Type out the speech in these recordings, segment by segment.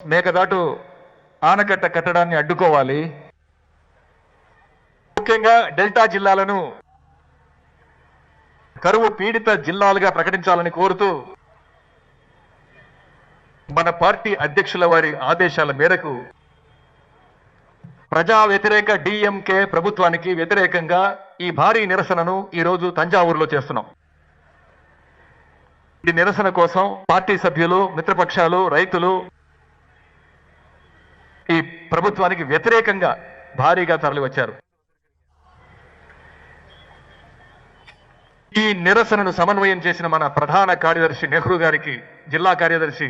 మేకదాటు ఆనకట్ట కట్టడాన్ని అడ్డుకోవాలి. ముఖ్యంగా డెల్టా జిల్లాలను కరువు పీడిత జిల్లాలుగా ప్రకటించాలని కోరుతూ మన పార్టీ అధ్యక్షుల వారి ఆదేశాల మేరకు ప్రజా వ్యతిరేక డిఎంకే ప్రభుత్వానికి వ్యతిరేకంగా ఈ భారీ నిరసనను ఈరోజు తంజావూరులో చేస్తున్నాం. ఈ నిరసన కోసం పార్టీ సభ్యులు, మిత్రపక్షాలు, రైతులు ఈ ప్రభుత్వానికి వ్యతిరేకంగా భారీగా తరలి వచ్చారు. ఈ నిరసనను సమన్వయం చేసిన మన ప్రధాన కార్యదర్శి నెహ్రూ గారికి, జిల్లా కార్యదర్శి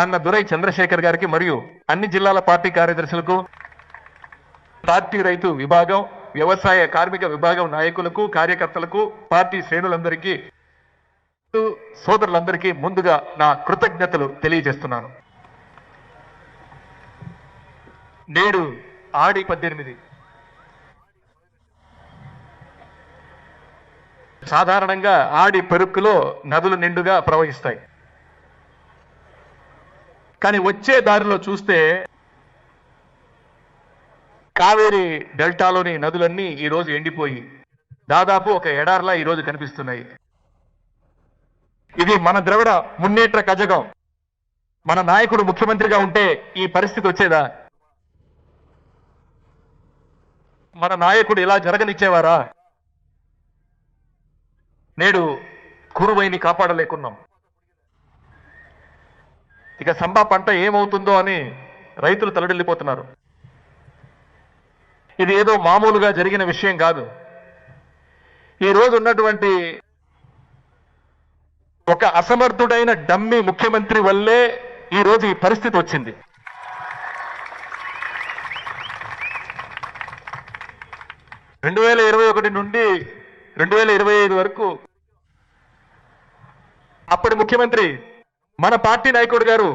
అన్న దురై చంద్రశేఖర్ గారికి మరియు అన్ని జిల్లాల పార్టీ కార్యదర్శులకు, పార్టీ రైతు విభాగం, వ్యవసాయ కార్మిక విభాగం నాయకులకు, కార్యకర్తలకు, పార్టీ శ్రేణులందరికీ, సోదరులందరికీ ముందుగా నా కృతజ్ఞతలు తెలియజేస్తున్నాను. నేడు ఆడి 18 సాధారణంగా ఆడి పెరుక్కులో నదులు నిండుగా ప్రవహిస్తాయి. కానీ వచ్చే దారిలో చూస్తే కావేరీ డెల్టాలోని నదులన్నీ ఈరోజు ఎండిపోయి దాదాపు ఒక ఎడార్లా ఈరోజు కనిపిస్తున్నాయి. ఇది మన ద్రవిడ మున్నేట్ర కజగం. మన నాయకుడు ముఖ్యమంత్రిగా ఉంటే ఈ పరిస్థితి వచ్చేదా? మన నాయకుడు ఇలా జరగనిచ్చేవారా? నేడు కురువైని కాపాడలేకున్నాం. ఇక సంబా పంట ఏమవుతుందో అని రైతులు తలడిల్లిపోతున్నారు. ఇది ఏదో మామూలుగా జరిగిన విషయం కాదు. ఈ రోజు ఉన్నటువంటి ఒక అసమర్థుడైన డమ్మీ ముఖ్యమంత్రి వల్లే ఈ రోజు ఈ పరిస్థితి వచ్చింది. రెండు 2021 నుండి 2025 వరకు అప్పటి ముఖ్యమంత్రి మన పార్టీ నాయకుడు గారు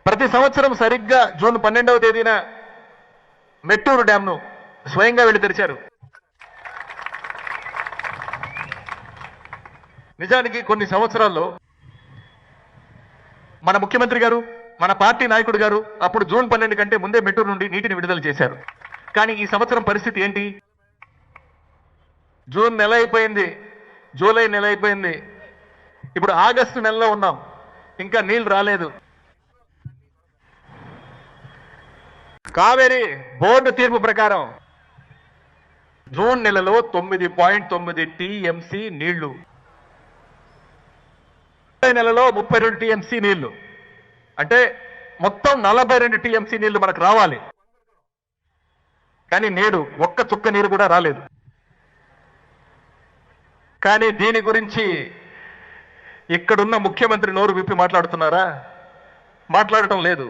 ప్రతి సంవత్సరం సరిగ్గా జూన్ 12వ తేదీన మెట్టూరు డ్యాంను స్వయంగా వెళ్లి తెరిచారు. నిజానికి కొన్ని సంవత్సరాల్లో మన ముఖ్యమంత్రి గారు, మన పార్టీ నాయకుడు గారు అప్పుడు జూన్ 12 కంటే ముందే మెట్టూరు నుండి నీటిని విడుదల చేశారు. కానీ ఈ సంవత్సరం పరిస్థితి ఏంటి? జూన్ నెల అయిపోయింది, జూలై నెల అయిపోయింది, ఇప్పుడు ఆగస్టు నెలలో ఉన్నాం, ఇంకా నీళ్లు రాలేదు. కావేరీ బోర్డు తీర్పు ప్రకారం జూన్ నెలలో 9.9 టీఎంసీ నీళ్లు, నెలలో 32 టీఎంసీ నీళ్లు, అంటే మొత్తం 42 టీఎంసీ నీళ్లు మనకు రావాలి. కానీ నేడు ఒక్క చుక్క నీరు కూడా రాలేదు. కానీ దీని గురించి ఇక్కడున్న ముఖ్యమంత్రి నోరు విప్పి మాట్లాడుతున్నారా? మాట్లాడటం లేదు.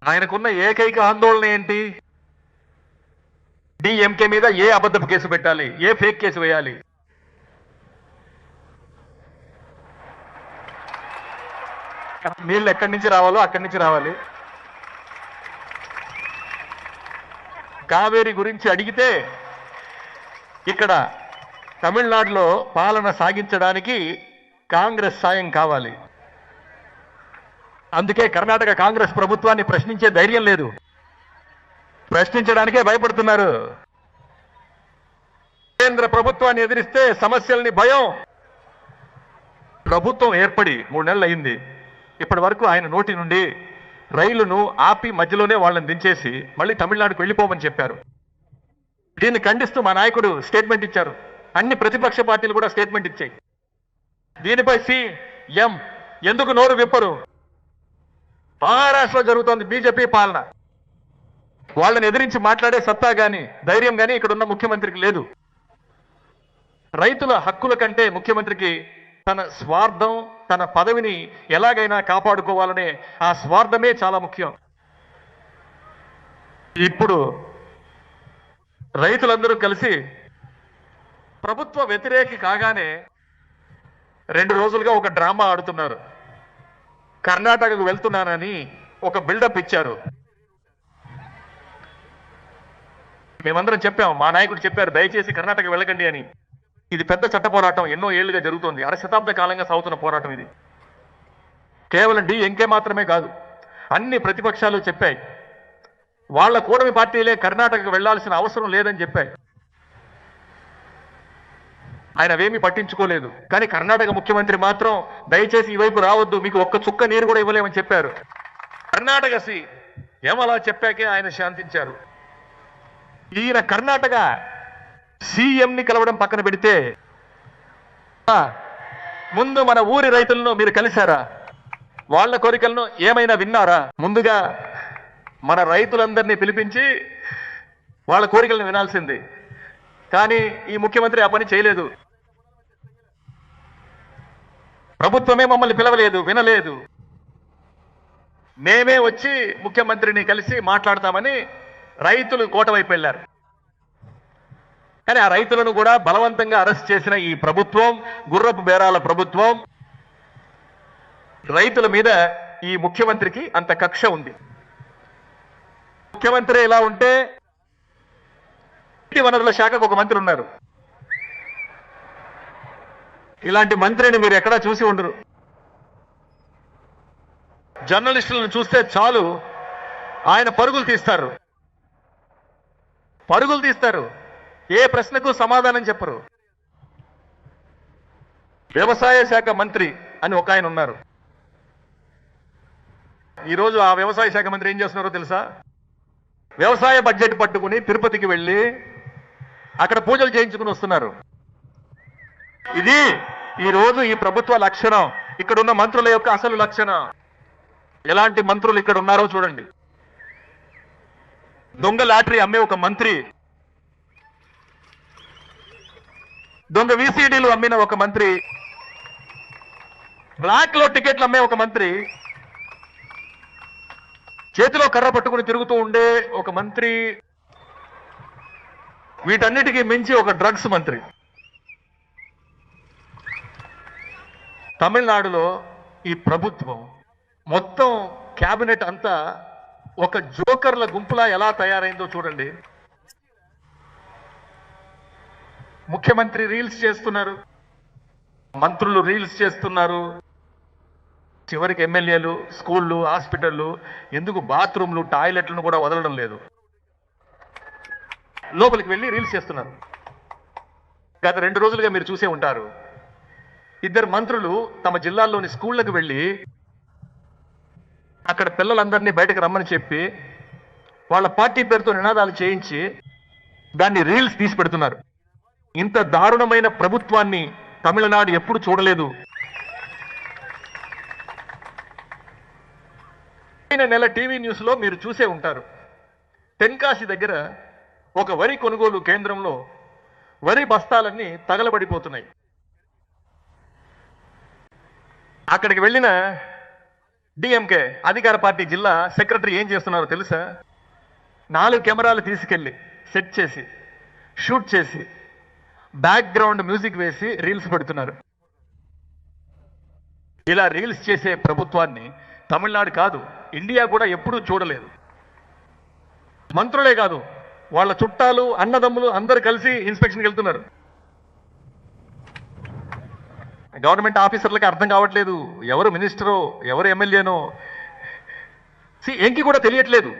ఆయనకున్న ఏకైక ఆందోళన ఏంటి? డిఎంకే మీద ఏ అబద్ధపు కేసు పెట్టాలి, ఏ ఫేక్ కేసు వేయాలి. నీళ్ళు ఎక్కడి నుంచి రావాలో అక్కడి నుంచి రావాలి. కావేరీ గురించి అడిగితే ఇక్కడ తమిళనాడులో పాలన సాగించడానికి కాంగ్రెస్ సాయం కావాలి. అందుకే కర్ణాటక కాంగ్రెస్ ప్రభుత్వాన్ని ప్రశ్నించే ధైర్యం లేదు, ప్రశ్నించడానికే భయపడుతున్నారు. కేంద్ర ప్రభుత్వాన్ని ఎదిరిస్తే సమస్యల్ని భయం. ప్రభుత్వం ఏర్పడి 3 నెలలు అయింది. ఇప్పటి వరకు ఆయన నోటి నుండి రైలును ఆపి మధ్యలోనే వాళ్ళని దించేసి మళ్ళీ తమిళనాడుకు వెళ్ళిపోమని చెప్పారు. దీన్ని ఖండిస్తూ మా నాయకుడు స్టేట్మెంట్ ఇచ్చారు. అన్ని ప్రతిపక్ష పార్టీలు కూడా స్టేట్మెంట్ ఇచ్చాయి. దీనిపై సీఎం ఎందుకు నోరు విప్పరు? మహారాష్ట్రలో జరుగుతోంది బీజేపీ పాలన. వాళ్ళని ఎదిరించి మాట్లాడే సత్తా గాని ధైర్యం గాని ఇక్కడున్న ముఖ్యమంత్రికి లేదు. రైతుల హక్కుల కంటే ముఖ్యమంత్రికి తన స్వార్థం, తన పదవిని ఎలాగైనా కాపాడుకోవాలనే ఆ స్వార్థమే చాలా ముఖ్యం. ఇప్పుడు రైతులందరూ కలిసి ప్రభుత్వ వ్యతిరేకి కాగానే 2 రోజులుగా ఒక డ్రామా ఆడుతున్నారు. కర్ణాటకకు వెళ్తున్నానని ఒక బిల్డప్ ఇచ్చారు. మేమందరం చెప్పాం, మా నాయకుడు చెప్పారు దయచేసి కర్ణాటక వెళ్ళకండి అని. ఇది పెద్ద చట్ట పోరాటం, ఎన్నో ఏళ్లుగా జరుగుతోంది, 1/2 శతాబ్ద కాలంగా సాగుతున్న పోరాటం ఇది. కేవలం డిఎంకే మాత్రమే కాదు, అన్ని ప్రతిపక్షాలు చెప్పాయి వాళ్ళ కూటమి పార్టీలే కర్ణాటకకు వెళ్లాల్సిన అవసరం లేదని చెప్పాయి. ఆయన అవేమీ పట్టించుకోలేదు. కానీ కర్ణాటక ముఖ్యమంత్రి మాత్రం దయచేసి ఈ వైపు రావద్దు, మీకు ఒక్క చుక్క నీరు కూడా ఇవ్వలేమని చెప్పారు. కర్ణాటక ఏమలా చెప్పాకే ఆయన శాంతించారు. ఈయన కర్ణాటక సీఎంని కలవడం పక్కన పెడితే ముందు మన ఊరి రైతులను మీరు కలిశారా? వాళ్ళ కోరికలను ఏమైనా విన్నారా? ముందుగా మన రైతులందరినీ పిలిపించి వాళ్ళ కోరికలను వినాల్సింది. కానీ ఈ ముఖ్యమంత్రి ఆ పని చేయలేదు. ప్రభుత్వమే మమ్మల్ని పిలవలేదు, వినలేదు. మేమే వచ్చి ముఖ్యమంత్రిని కలిసి మాట్లాడతామని రైతులు కోట వైపు వెళ్ళారు. కానీ ఆ రైతులను కూడా బలవంతంగా అరెస్ట్ చేసిన ఈ ప్రభుత్వం, గుర్రపు బేరాల ప్రభుత్వం, రైతుల మీద ఈ ముఖ్యమంత్రికి అంత కక్ష ఉంది. ముఖ్యమంత్రి ఎలా ఉంటే నీటి వనరుల శాఖకు ఒక మంత్రి ఉన్నారు. ఇలాంటి మంత్రిని మీరు ఎక్కడా చూసి ఉండరు. జర్నలిస్టులను చూస్తే చాలు ఆయన పరుగులు తీస్తారు. ఏ ప్రశ్నకు సమాధానం చెప్పరు. వ్యవసాయ శాఖ మంత్రి అని ఒక ఆయన ఉన్నారు. ఈరోజు ఆ వ్యవసాయ శాఖ మంత్రి ఏం చేస్తున్నారో తెలుసా? వ్యవసాయ బడ్జెట్ పట్టుకుని తిరుపతికి వెళ్ళి అక్కడ పూజలు చేయించుకుని వస్తున్నారు. ఇది ఈరోజు ఈ ప్రభుత్వ లక్షణం, ఇక్కడున్న మంత్రుల యొక్క అసలు లక్షణం. ఎలాంటి మంత్రులు ఇక్కడ ఉన్నారో చూడండి. దొంగ లాటరీ అమ్మే ఒక మంత్రి, దొంగ విసిడీలు అమ్మిన ఒక మంత్రి, బ్లాక్ లో టికెట్లు అమ్మే ఒక మంత్రి, చేతిలో కర్ర పట్టుకుని తిరుగుతూ ఉండే ఒక మంత్రి, వీటన్నిటికీ మించి ఒక డ్రగ్స్ మంత్రి. తమిళనాడులో ఈ ప్రభుత్వం మొత్తం క్యాబినెట్ అంతా ఒక జోకర్ల గుంపులా ఎలా తయారైందో చూడండి. ముఖ్యమంత్రి రీల్స్ చేస్తున్నారు, మంత్రులు రీల్స్ చేస్తున్నారు, చివరికి ఎమ్మెల్యేలు స్కూళ్ళు, హాస్పిటళ్ళు, ఎందుకు బాత్రూమ్లు, టాయిలెట్లను కూడా వదలడం లేదు, లోపలికి వెళ్ళి రీల్స్ చేస్తున్నారు. గత 2 రోజులుగా మీరు చూసే ఉంటారు. 2 మంత్రులు తమ జిల్లాల్లోని స్కూళ్లకు వెళ్ళి అక్కడ పిల్లలందరినీ బయటకు రమ్మని చెప్పి వాళ్ళ పార్టీ పేరుతో నినాదాలు చేయించి దాన్ని రీల్స్ తీసి పెడుతున్నారు. ఇంత దారుణమైన ప్రభుత్వాన్ని తమిళనాడు ఎప్పుడు చూడలేదు. నెల టీవీ న్యూస్ లో మీరు చూసే ఉంటారు. తెన్కాసి దగ్గర ఒక వరి కొనుగోలు కేంద్రంలో వరి బస్తాలన్నీ తగలబడిపోతున్నాయి. అక్కడికి వెళ్ళిన డిఎంకే అధికార పార్టీ జిల్లా సెక్రటరీ ఏం చేస్తున్నారో తెలుసా? 4 కెమెరాలు తీసుకెళ్లి సెట్ చేసి, షూట్ చేసి, బ్యాక్గ్రౌండ్ మ్యూజిక్ వేసి రీల్స్ పెడుతున్నారు. ఇలా రీల్స్ చేసే ప్రభుత్వాన్ని తమిళనాడు కాదు, ఇండియా కూడా ఎప్పుడూ చూడలేదు. మంత్రులే కాదు, వాళ్ళ చుట్టాలు, అన్నదమ్ములు అందరు కలిసి ఇన్స్పెక్షన్కి వెళ్తున్నారు. గవర్నమెంట్ ఆఫీసర్లకి అర్థం కావట్లేదు ఎవరు మినిస్టరో ఎవరు ఎమ్మెల్యేనో, ఎంకి కూడా తెలియట్లేదు.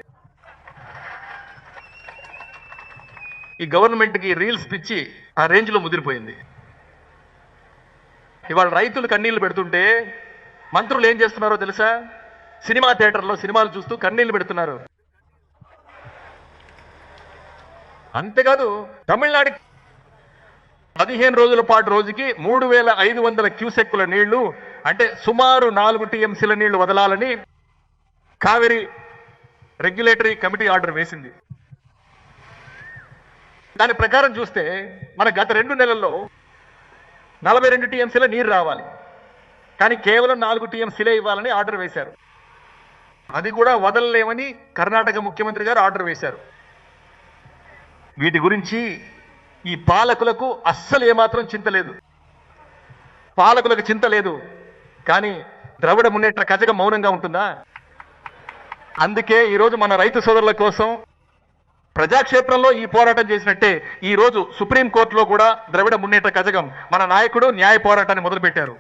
ఈ గవర్నమెంట్కి రీల్స్ పిచ్చి ఆ రేంజ్లో ముదిరిపోయింది. ఇవాళ రైతులు కన్నీళ్లు పెడుతుంటే మంత్రులు ఏం చేస్తున్నారో తెలుసా? సినిమా థియేటర్లో సినిమాలు చూస్తూ కన్నీళ్లు పెడుతున్నారు. అంతేకాదు, తమిళనాడు 15 రోజుల పాటు రోజుకి 3500 క్యూసెక్కుల నీళ్లు, అంటే సుమారు 4 టీఎంసీల నీళ్లు వదలాలని కావేరీ రెగ్యులేటరీ కమిటీ ఆర్డర్ వేసింది. దాని ప్రకారం చూస్తే మన గత 2 నెలల్లో 42 టీఎంసీల నీరు రావాలి, కానీ కేవలం 4 టీఎంసీలే ఇవ్వాలని ఆర్డర్ వేశారు. అది కూడా వదలలేమని కర్ణాటక ముఖ్యమంత్రి గారు ఆర్డర్ వేశారు. వీటి గురించి ఈ పాలకులకు అస్సలు ఏమాత్రం చింత లేదు. పాలకులకు చింత లేదు, కానీ ద్రవిడ మున్నేట్ర కజగం మౌనంగా ఉంటుందా? అందుకే ఈరోజు మన రైతు సోదరుల కోసం ప్రజాక్షేత్రంలో ఈ పోరాటం చేసినట్టే ఈరోజు సుప్రీంకోర్టులో కూడా ద్రవిడ మున్నేట్ర కజగం మన నాయకుడు న్యాయ పోరాటాన్ని మొదలుపెట్టారు.